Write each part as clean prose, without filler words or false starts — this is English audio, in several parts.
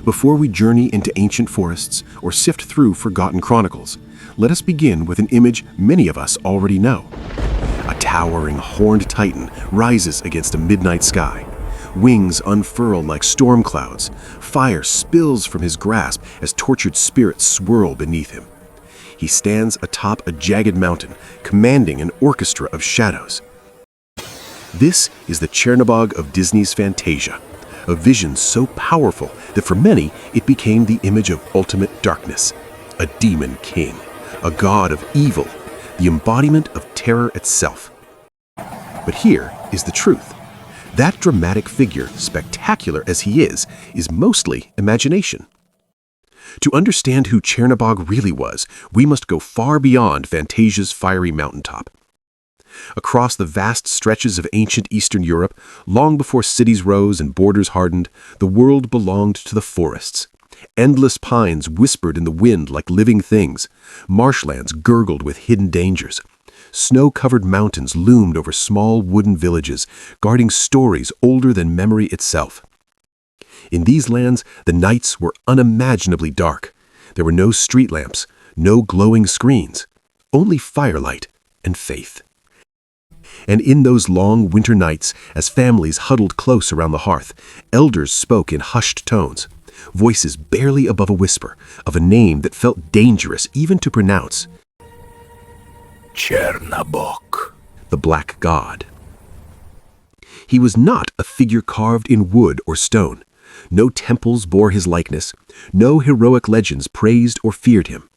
Before we journey into ancient forests or sift through forgotten chronicles, let us begin with an image many of us already know. A towering horned titan rises against a midnight sky. Wings unfurl like storm clouds. Fire spills from his grasp as tortured spirits swirl beneath him. He stands atop a jagged mountain, commanding an orchestra of shadows. This is the Chernabog of Disney's Fantasia, a vision so powerful that for many it became the image of ultimate darkness, a demon king, a god of evil, the embodiment of terror itself. But here is the truth. That dramatic figure, spectacular as he is mostly imagination. To understand who Chernabog really was, we must go far beyond Fantasia's fiery mountaintop. Across the vast stretches of ancient Eastern Europe, long before cities rose and borders hardened, the world belonged to the forests. Endless pines whispered in the wind like living things. Marshlands gurgled with hidden dangers. Snow-covered mountains loomed over small wooden villages, guarding stories older than memory itself. In these lands, the nights were unimaginably dark. There were no street lamps, no glowing screens, only firelight and faith. And in those long winter nights, as families huddled close around the hearth, elders spoke in hushed tones, voices barely above a whisper, of a name that felt dangerous even to pronounce. Chernabog, the Black God. He was not a figure carved in wood or stone. No temples bore his likeness. No heroic legends praised or feared him.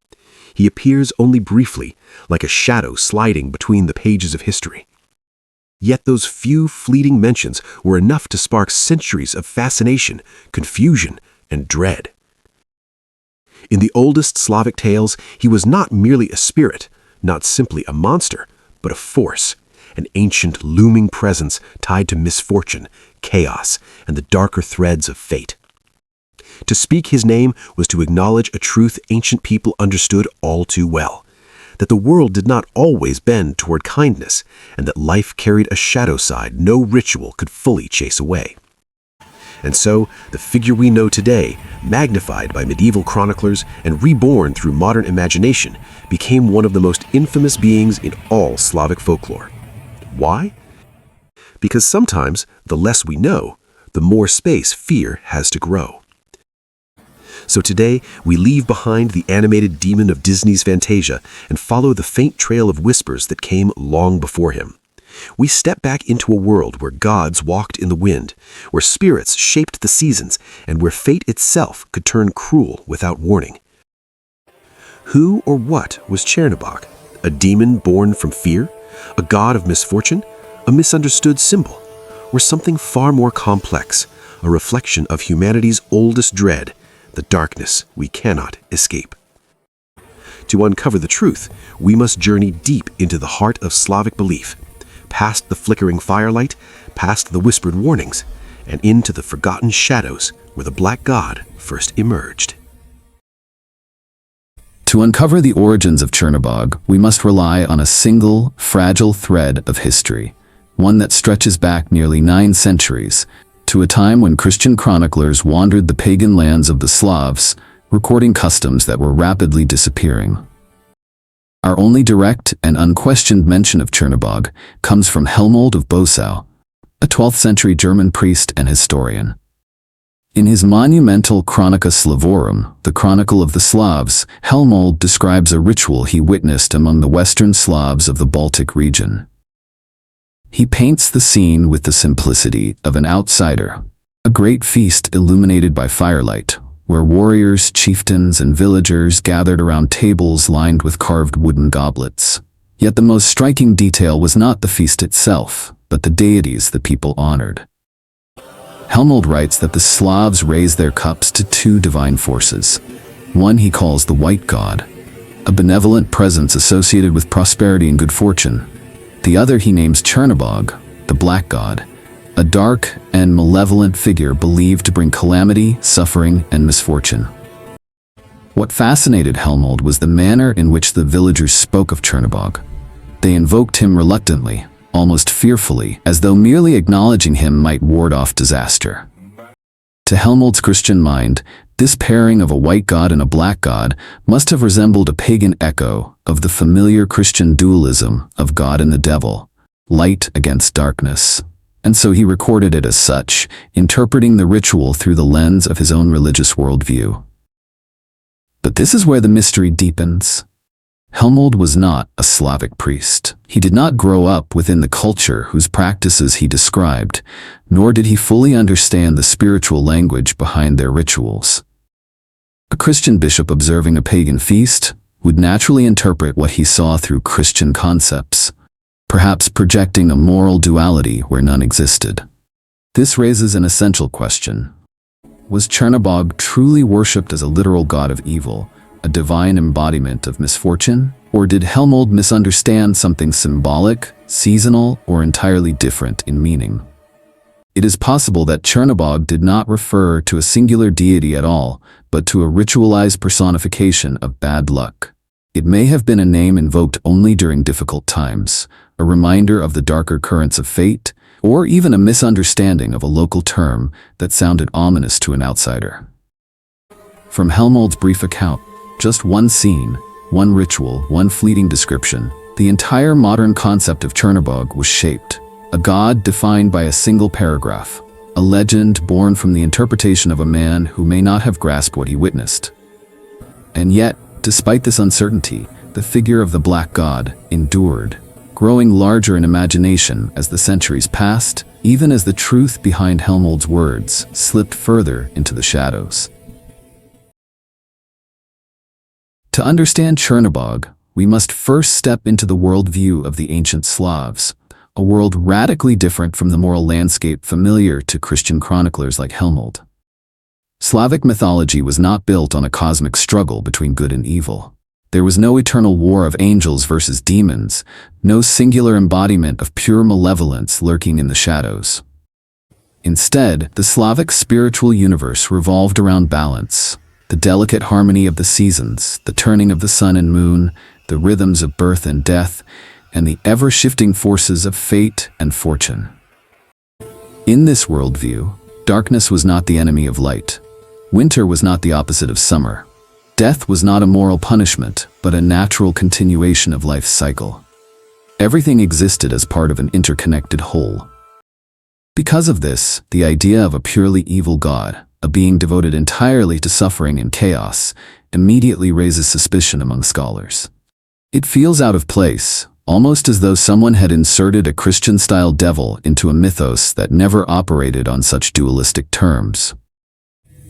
He appears only briefly, like a shadow sliding between the pages of history. Yet those few fleeting mentions were enough to spark centuries of fascination, confusion, and dread. In the oldest Slavic tales, he was not merely a spirit, not simply a monster, but a force, an ancient looming presence tied to misfortune, chaos, and the darker threads of fate. To speak his name was to acknowledge a truth ancient people understood all too well, that the world did not always bend toward kindness, and that life carried a shadow side no ritual could fully chase away. And so, the figure we know today, magnified by medieval chroniclers and reborn through modern imagination, became one of the most infamous beings in all Slavic folklore. Why? Because sometimes, the less we know, the more space fear has to grow. So today, we leave behind the animated demon of Disney's Fantasia and follow the faint trail of whispers that came long before him. We step back into a world where gods walked in the wind, where spirits shaped the seasons, and where fate itself could turn cruel without warning. Who or what was Chernabog? A demon born from fear? A god of misfortune? A misunderstood symbol? Or something far more complex, a reflection of humanity's oldest dread, the darkness we cannot escape? To uncover the truth, we must journey deep into the heart of Slavic belief, past the flickering firelight, past the whispered warnings, and into the forgotten shadows where the Black God first emerged. To uncover the origins of Chernabog, we must rely on a single, fragile thread of history, one that stretches back nearly 9 centuries, to a time when Christian chroniclers wandered the pagan lands of the Slavs, recording customs that were rapidly disappearing. Our only direct and unquestioned mention of Chernabog comes from Helmold of Bosau, a 12th century German priest and historian. In his monumental Chronica Slavorum, the Chronicle of the Slavs, Helmold describes a ritual he witnessed among the Western Slavs of the Baltic region. He paints the scene with the simplicity of an outsider, a great feast illuminated by firelight, where warriors, chieftains, and villagers gathered around tables lined with carved wooden goblets. Yet the most striking detail was not the feast itself, but the deities the people honored. Helmold writes that the Slavs raised their cups to 2 divine forces. One he calls the White God, a benevolent presence associated with prosperity and good fortune. The other he names Chernabog, the Black God, a dark and malevolent figure believed to bring calamity, suffering, and misfortune. What fascinated Helmold was the manner in which the villagers spoke of Chernabog. They invoked him reluctantly, almost fearfully, as though merely acknowledging him might ward off disaster. To Helmold's Christian mind, This pairing of a white god and a black god must have resembled a pagan echo of the familiar Christian dualism of God and the devil, light against darkness. And so he recorded it as such, interpreting the ritual through the lens of his own religious worldview. But this is where the mystery deepens. Helmold was not a Slavic priest. He did not grow up within the culture whose practices he described, nor did he fully understand the spiritual language behind their rituals. A Christian bishop observing a pagan feast would naturally interpret what he saw through Christian concepts, perhaps projecting a moral duality where none existed. This raises an essential question. Was Chernabog truly worshipped as a literal god of evil, a divine embodiment of misfortune? Or did Helmold misunderstand something symbolic, seasonal, or entirely different in meaning? It is possible that Chernabog did not refer to a singular deity at all, but to a ritualized personification of bad luck. It may have been a name invoked only during difficult times, a reminder of the darker currents of fate, or even a misunderstanding of a local term that sounded ominous to an outsider. From Helmold's brief account, just one scene, one ritual, one fleeting description, the entire modern concept of Chernabog was shaped. A god defined by a single paragraph, a legend born from the interpretation of a man who may not have grasped what he witnessed. And yet, despite this uncertainty, the figure of the black god endured, growing larger in imagination as the centuries passed, even as the truth behind Helmold's words slipped further into the shadows. To understand Chernabog, we must first step into the worldview of the ancient Slavs, a world radically different from the moral landscape familiar to Christian chroniclers like Helmold. Slavic mythology was not built on a cosmic struggle between good and evil. There was no eternal war of angels versus demons, no singular embodiment of pure malevolence lurking in the shadows. Instead, the Slavic spiritual universe revolved around balance, the delicate harmony of the seasons, the turning of the sun and moon, the rhythms of birth and death, and the ever-shifting forces of fate and fortune. In this worldview, darkness was not the enemy of light. Winter was not the opposite of summer. Death was not a moral punishment, but a natural continuation of life's cycle. Everything existed as part of an interconnected whole. Because of this, the idea of a purely evil god, a being devoted entirely to suffering and chaos, immediately raises suspicion among scholars. It feels out of place, almost as though someone had inserted a Christian-style devil into a mythos that never operated on such dualistic terms.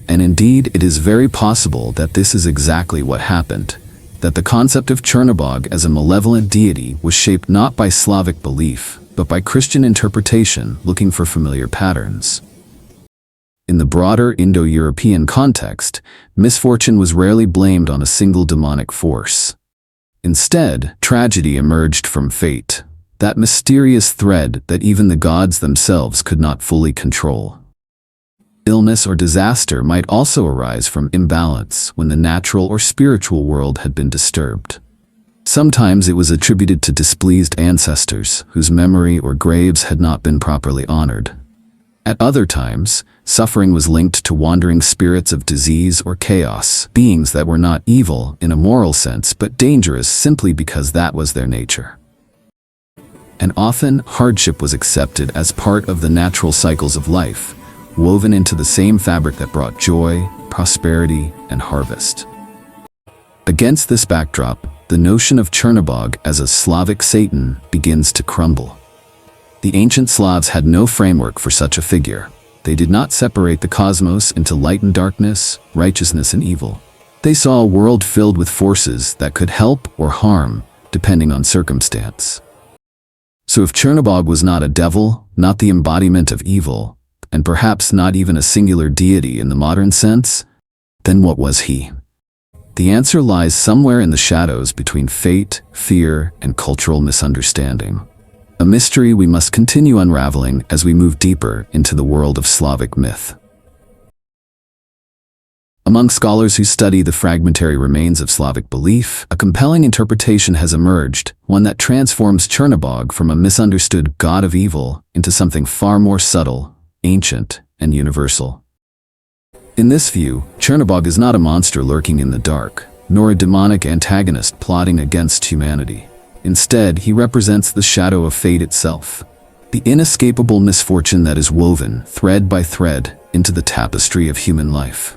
And indeed, it is very possible that this is exactly what happened, that the concept of Chernabog as a malevolent deity was shaped not by Slavic belief, but by Christian interpretation looking for familiar patterns. In the broader Indo-European context, misfortune was rarely blamed on a single demonic force. Instead, tragedy emerged from fate, that mysterious thread that even the gods themselves could not fully control. Illness or disaster might also arise from imbalance when the natural or spiritual world had been disturbed. Sometimes it was attributed to displeased ancestors whose memory or graves had not been properly honored. At other times, suffering was linked to wandering spirits of disease or chaos, beings that were not evil in a moral sense but dangerous simply because that was their nature. And often, hardship was accepted as part of the natural cycles of life, woven into the same fabric that brought joy, prosperity, and harvest. Against this backdrop, the notion of Chernabog as a Slavic Satan begins to crumble. The ancient Slavs had no framework for such a figure. They did not separate the cosmos into light and darkness, righteousness and evil. They saw a world filled with forces that could help or harm, depending on circumstance. So if Chernabog was not a devil, not the embodiment of evil, and perhaps not even a singular deity in the modern sense, then what was he? The answer lies somewhere in the shadows between fate, fear, and cultural misunderstanding. A mystery we must continue unraveling as we move deeper into the world of Slavic myth. Among scholars who study the fragmentary remains of Slavic belief, a compelling interpretation has emerged, one that transforms Chernabog from a misunderstood god of evil into something far more subtle, ancient, and universal. In this view, Chernabog is not a monster lurking in the dark, nor a demonic antagonist plotting against humanity. Instead, he represents the shadow of fate itself, the inescapable misfortune that is woven, thread by thread, into the tapestry of human life.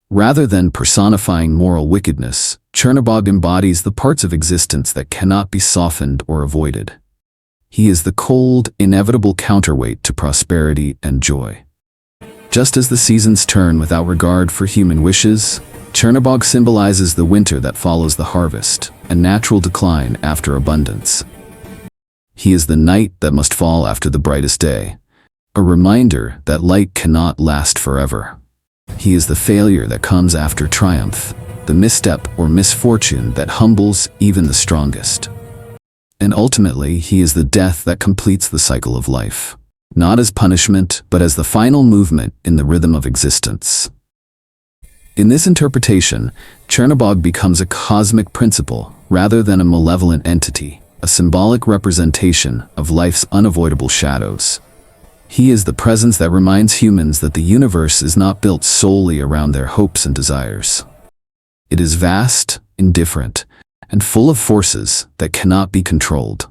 Rather than personifying moral wickedness, Chernabog embodies the parts of existence that cannot be softened or avoided. He is the cold, inevitable counterweight to prosperity and joy. Just as the seasons turn without regard for human wishes, Chernabog symbolizes the winter that follows the harvest, a natural decline after abundance. He is the night that must fall after the brightest day, a reminder that light cannot last forever. He is the failure that comes after triumph, the misstep or misfortune that humbles even the strongest. And ultimately, he is the death that completes the cycle of life, not as punishment, but as the final movement in the rhythm of existence. In this interpretation, Chernabog becomes a cosmic principle rather than a malevolent entity, a symbolic representation of life's unavoidable shadows. He is the presence that reminds humans that the universe is not built solely around their hopes and desires. It is vast, indifferent, and full of forces that cannot be controlled.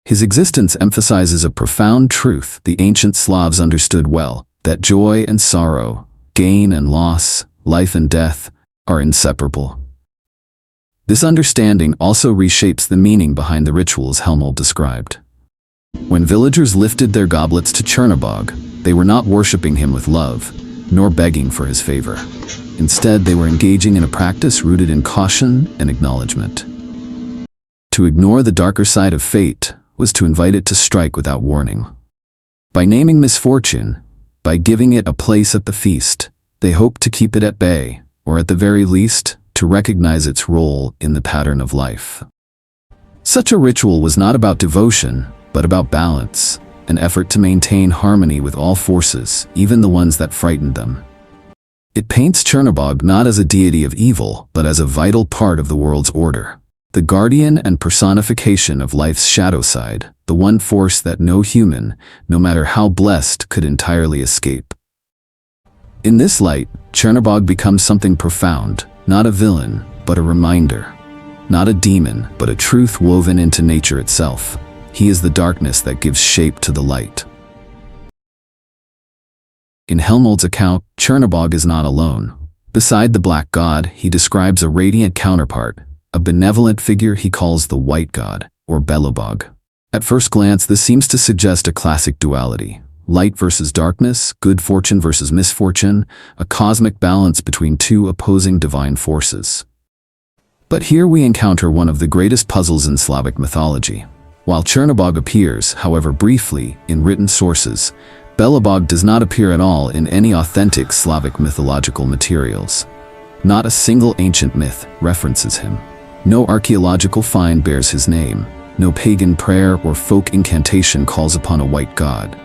His existence emphasizes a profound truth the ancient Slavs understood well, that joy and sorrow, gain and loss, life and death, are inseparable. This understanding also reshapes the meaning behind the rituals Helmold described. When villagers lifted their goblets to Chernabog, they were not worshipping him with love, nor begging for his favor. Instead, they were engaging in a practice rooted in caution and acknowledgement. To ignore the darker side of fate was to invite it to strike without warning. By naming misfortune, by giving it a place at the feast, they hoped to keep it at bay, or at the very least, to recognize its role in the pattern of life. Such a ritual was not about devotion, but about balance, an effort to maintain harmony with all forces, even the ones that frightened them. It paints Chernabog not as a deity of evil, but as a vital part of the world's order, the guardian and personification of life's shadow side, the one force that no human, no matter how blessed, could entirely escape. In this light, Chernabog becomes something profound, not a villain, but a reminder. Not a demon, but a truth woven into nature itself. He is the darkness that gives shape to the light. In Helmold's account, Chernabog is not alone. Beside the black god, he describes a radiant counterpart, a benevolent figure he calls the white god, or Belobog. At first glance, this seems to suggest a classic duality. Light versus darkness, good fortune versus misfortune, a cosmic balance between two opposing divine forces. But here we encounter one of the greatest puzzles in Slavic mythology. While Chernabog appears, however briefly, in written sources, Belobog does not appear at all in any authentic Slavic mythological materials. Not a single ancient myth references him. No archaeological find bears his name. No pagan prayer or folk incantation calls upon a white god.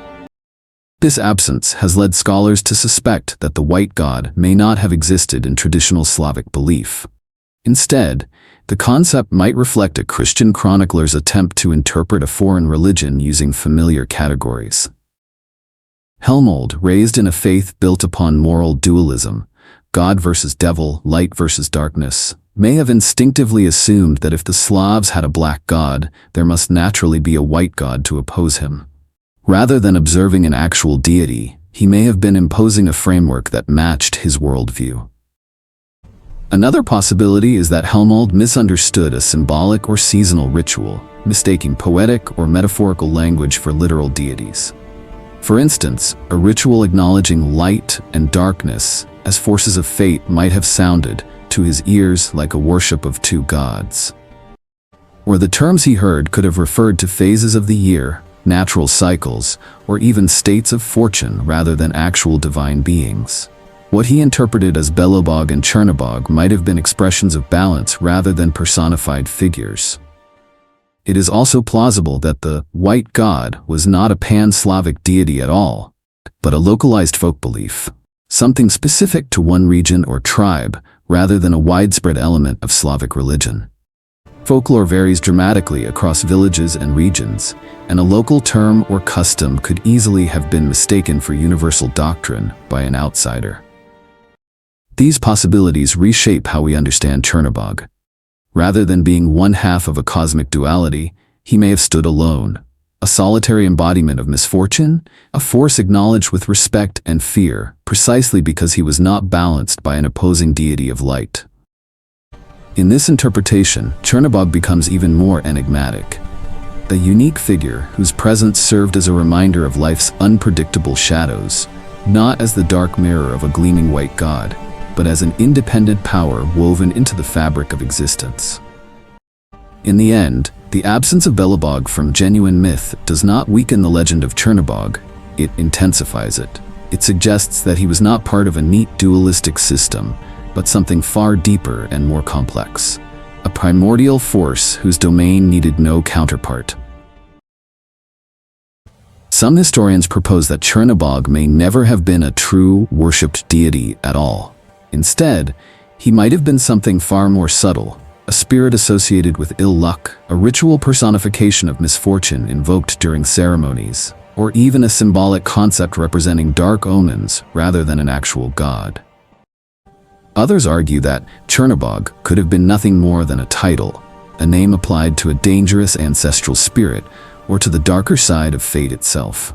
This absence has led scholars to suspect that the white god may not have existed in traditional Slavic belief. Instead, the concept might reflect a Christian chronicler's attempt to interpret a foreign religion using familiar categories. Helmold, raised in a faith built upon moral dualism, God versus devil, light versus darkness, may have instinctively assumed that if the Slavs had a black god, there must naturally be a white god to oppose him. Rather than observing an actual deity, he may have been imposing a framework that matched his worldview. Another possibility is that Helmold misunderstood a symbolic or seasonal ritual, mistaking poetic or metaphorical language for literal deities. For instance, a ritual acknowledging light and darkness as forces of fate might have sounded, to his ears, like a worship of two gods. Or the terms he heard could have referred to phases of the year, natural cycles, or even states of fortune rather than actual divine beings. What he interpreted as Belobog and Chernabog might have been expressions of balance rather than personified figures. It is also plausible that the white god was not a pan-Slavic deity at all, but a localized folk belief, something specific to one region or tribe rather than a widespread element of Slavic religion. Folklore varies dramatically across villages and regions, and a local term or custom could easily have been mistaken for universal doctrine by an outsider. These possibilities reshape how we understand Chernabog. Rather than being one half of a cosmic duality, he may have stood alone, a solitary embodiment of misfortune, a force acknowledged with respect and fear, precisely because he was not balanced by an opposing deity of light. In this interpretation, Chernabog becomes even more enigmatic. A unique figure whose presence served as a reminder of life's unpredictable shadows, not as the dark mirror of a gleaming white god, but as an independent power woven into the fabric of existence. In the end, the absence of Belobog from genuine myth does not weaken the legend of Chernabog, it intensifies it. It suggests that he was not part of a neat dualistic system, but something far deeper and more complex. A primordial force whose domain needed no counterpart. Some historians propose that Chernabog may never have been a true, worshipped deity at all. Instead, he might have been something far more subtle, a spirit associated with ill luck, a ritual personification of misfortune invoked during ceremonies, or even a symbolic concept representing dark omens rather than an actual god. Others argue that Chernabog could have been nothing more than a title, a name applied to a dangerous ancestral spirit or to the darker side of fate itself.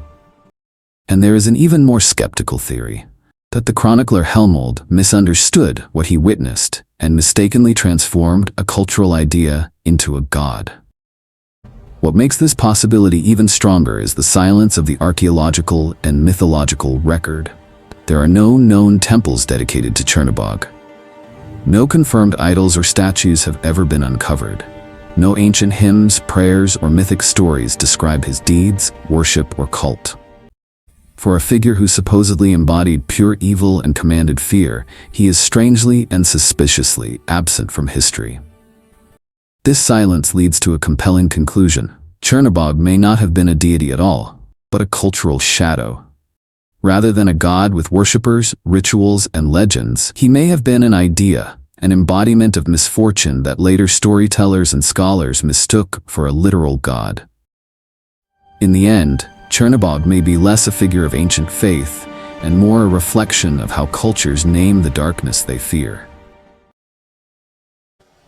And there is an even more skeptical theory, that the chronicler Helmold misunderstood what he witnessed and mistakenly transformed a cultural idea into a god. What makes this possibility even stronger is the silence of the archaeological and mythological record. There are no known temples dedicated to Chernabog. No confirmed idols or statues have ever been uncovered. No ancient hymns, prayers, or mythic stories describe his deeds, worship, or cult. For a figure who supposedly embodied pure evil and commanded fear, he is strangely and suspiciously absent from history. This silence leads to a compelling conclusion. Chernabog may not have been a deity at all, but a cultural shadow. Rather than a god with worshippers, rituals, and legends, he may have been an idea, an embodiment of misfortune that later storytellers and scholars mistook for a literal god. In the end, Chernabog may be less a figure of ancient faith and more a reflection of how cultures name the darkness they fear.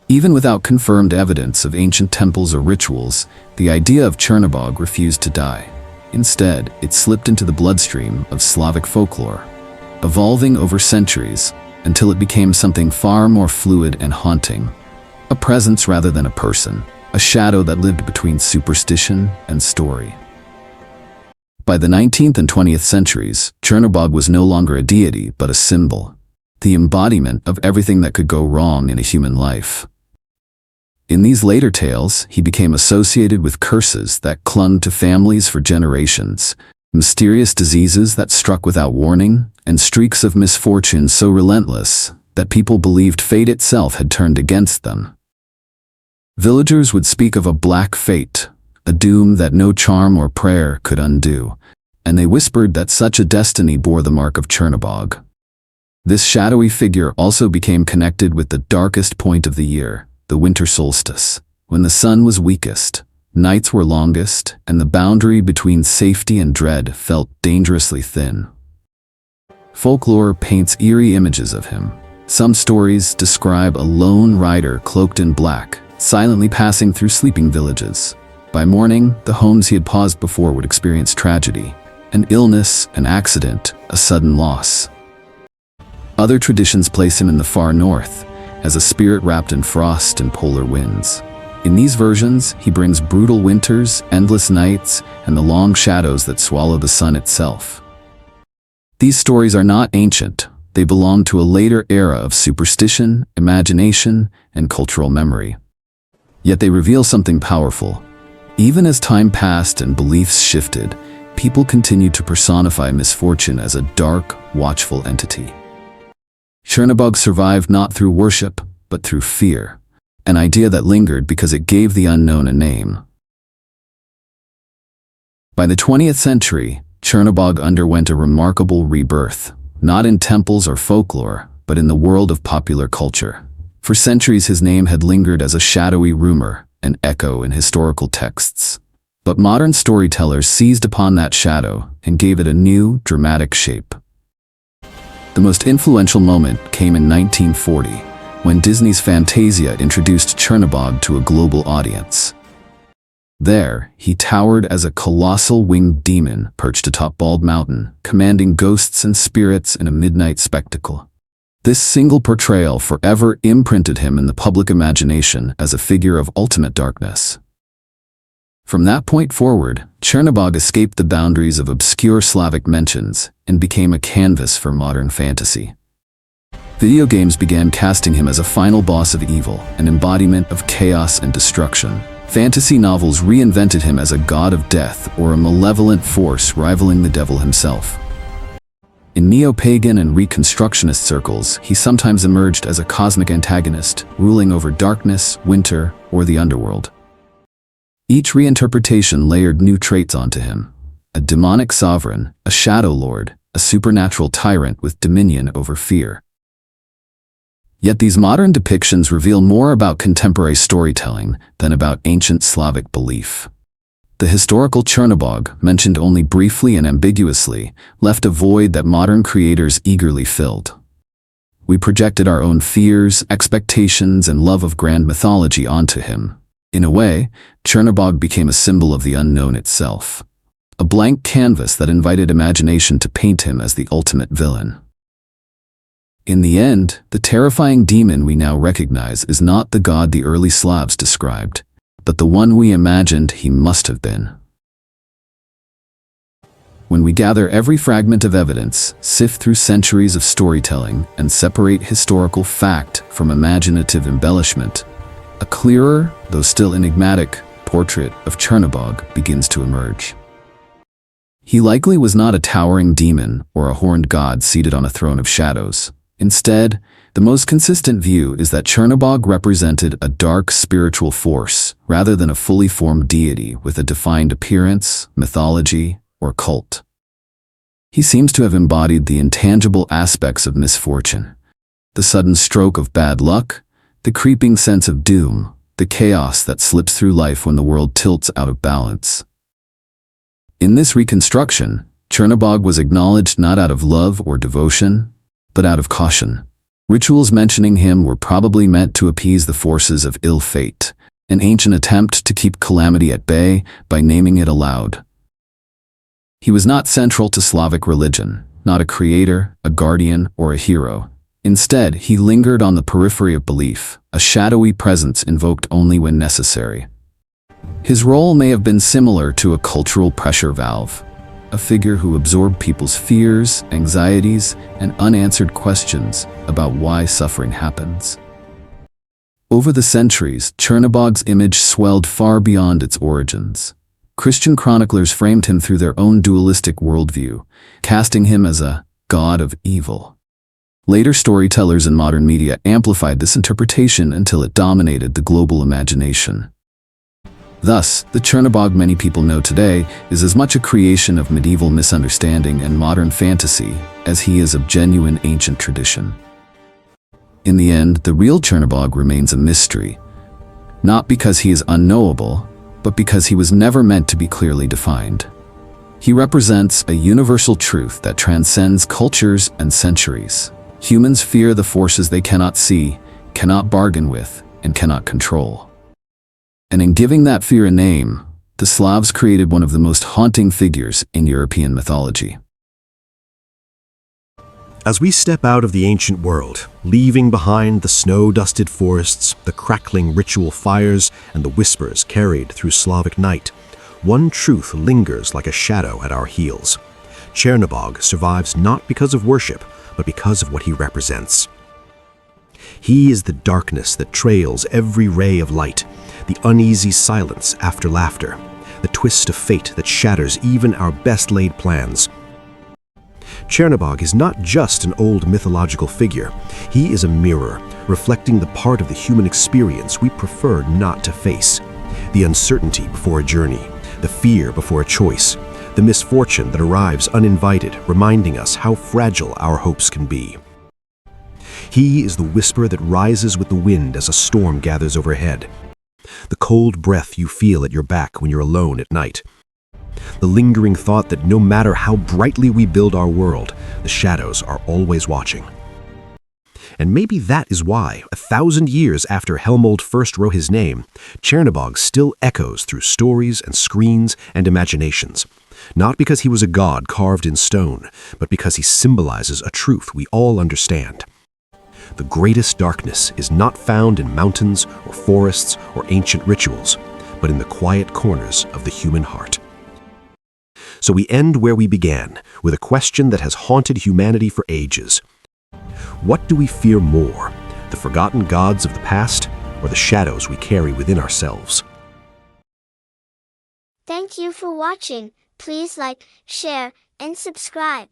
Even without confirmed evidence of ancient temples or rituals, the idea of Chernabog refused to die. Instead, it slipped into the bloodstream of Slavic folklore, evolving over centuries until it became something far more fluid and haunting, a presence rather than a person, a shadow that lived between superstition and story. By the 19th and 20th centuries, Chernabog was no longer a deity but a symbol, the embodiment of everything that could go wrong in a human life. In these later tales, he became associated with curses that clung to families for generations, mysterious diseases that struck without warning, and streaks of misfortune so relentless that people believed fate itself had turned against them. Villagers would speak of a black fate, a doom that no charm or prayer could undo, and they whispered that such a destiny bore the mark of Chernabog. This shadowy figure also became connected with the darkest point of the year, the winter solstice, when the sun was weakest, nights were longest, and the boundary between safety and dread felt dangerously thin. Folklore paints eerie images of him. Some stories describe a lone rider cloaked in black, silently passing through sleeping villages. By morning, the homes he had paused before would experience tragedy, an illness, an accident, a sudden loss. Other traditions place him in the far north, as a spirit wrapped in frost and polar winds. In these versions, he brings brutal winters, endless nights, and the long shadows that swallow the sun itself. These stories are not ancient. They belong to a later era of superstition, imagination, and cultural memory. Yet they reveal something powerful. Even as time passed and beliefs shifted, people continued to personify misfortune as a dark, watchful entity. Chernabog survived not through worship, but through fear, an idea that lingered because it gave the unknown a name. By the 20th century, Chernabog underwent a remarkable rebirth, not in temples or folklore, but in the world of popular culture. For centuries his name had lingered as a shadowy rumor, an echo in historical texts. But modern storytellers seized upon that shadow and gave it a new, dramatic shape. The most influential moment came in 1940, when Disney's Fantasia introduced Chernabog to a global audience. There, he towered as a colossal winged demon perched atop Bald Mountain, commanding ghosts and spirits in a midnight spectacle. This single portrayal forever imprinted him in the public imagination as a figure of ultimate darkness. From that point forward, Chernabog escaped the boundaries of obscure Slavic mentions and became a canvas for modern fantasy. Video games began casting him as a final boss of evil, an embodiment of chaos and destruction. Fantasy novels reinvented him as a god of death or a malevolent force rivaling the devil himself. In neo-pagan and Reconstructionist circles, he sometimes emerged as a cosmic antagonist, ruling over darkness, winter, or the underworld. Each reinterpretation layered new traits onto him: a demonic sovereign, a shadow lord, a supernatural tyrant with dominion over fear. Yet these modern depictions reveal more about contemporary storytelling than about ancient Slavic belief. The historical Chernabog, mentioned only briefly and ambiguously, left a void that modern creators eagerly filled. We projected our own fears, expectations, and love of grand mythology onto him. In a way, Chernabog became a symbol of the unknown itself, a blank canvas that invited imagination to paint him as the ultimate villain. In the end, the terrifying demon we now recognize is not the god the early Slavs described, but the one we imagined he must have been. When we gather every fragment of evidence, sift through centuries of storytelling, and separate historical fact from imaginative embellishment, a clearer, though still enigmatic, portrait of Chernabog begins to emerge. He likely was not a towering demon or a horned god seated on a throne of shadows. Instead, the most consistent view is that Chernabog represented a dark spiritual force rather than a fully formed deity with a defined appearance, mythology, or cult. He seems to have embodied the intangible aspects of misfortune: the sudden stroke of bad luck, the creeping sense of doom, the chaos that slips through life when the world tilts out of balance. In this reconstruction, Chernabog was acknowledged not out of love or devotion, but out of caution. Rituals mentioning him were probably meant to appease the forces of ill fate, an ancient attempt to keep calamity at bay by naming it aloud. He was not central to Slavic religion, not a creator, a guardian, or a hero. Instead, he lingered on the periphery of belief, a shadowy presence invoked only when necessary. His role may have been similar to a cultural pressure valve, a figure who absorbed people's fears, anxieties, and unanswered questions about why suffering happens. Over the centuries, Chernabog's image swelled far beyond its origins. Christian chroniclers framed him through their own dualistic worldview, casting him as a god of evil. Later storytellers and modern media amplified this interpretation until it dominated the global imagination. Thus, the Chernabog many people know today is as much a creation of medieval misunderstanding and modern fantasy as he is of genuine ancient tradition. In the end, the real Chernabog remains a mystery, not because he is unknowable, but because he was never meant to be clearly defined. He represents a universal truth that transcends cultures and centuries. Humans fear the forces they cannot see, cannot bargain with, and cannot control. And in giving that fear a name, the Slavs created one of the most haunting figures in European mythology. As we step out of the ancient world, leaving behind the snow-dusted forests, the crackling ritual fires, and the whispers carried through Slavic night, one truth lingers like a shadow at our heels. Chernabog survives not because of worship, but because of what he represents. He is the darkness that trails every ray of light, the uneasy silence after laughter, the twist of fate that shatters even our best-laid plans. Chernabog is not just an old mythological figure. He is a mirror, reflecting the part of the human experience we prefer not to face. The uncertainty before a journey, the fear before a choice, the misfortune that arrives uninvited, reminding us how fragile our hopes can be. He is the whisper that rises with the wind as a storm gathers overhead, the cold breath you feel at your back when you're alone at night, The lingering thought that no matter how brightly we build our world, the shadows are always watching. And maybe that is why, 1,000 years after Helmold first wrote his name, Chernabog still echoes through stories and screens and imaginations. Not because he was a god carved in stone, but because he symbolizes a truth we all understand. The greatest darkness is not found in mountains or forests or ancient rituals, but in the quiet corners of the human heart. So we end where we began, with a question that has haunted humanity for ages. What do we fear more, the forgotten gods of the past or the shadows we carry within ourselves? Thank you for watching. Please like, share, and subscribe.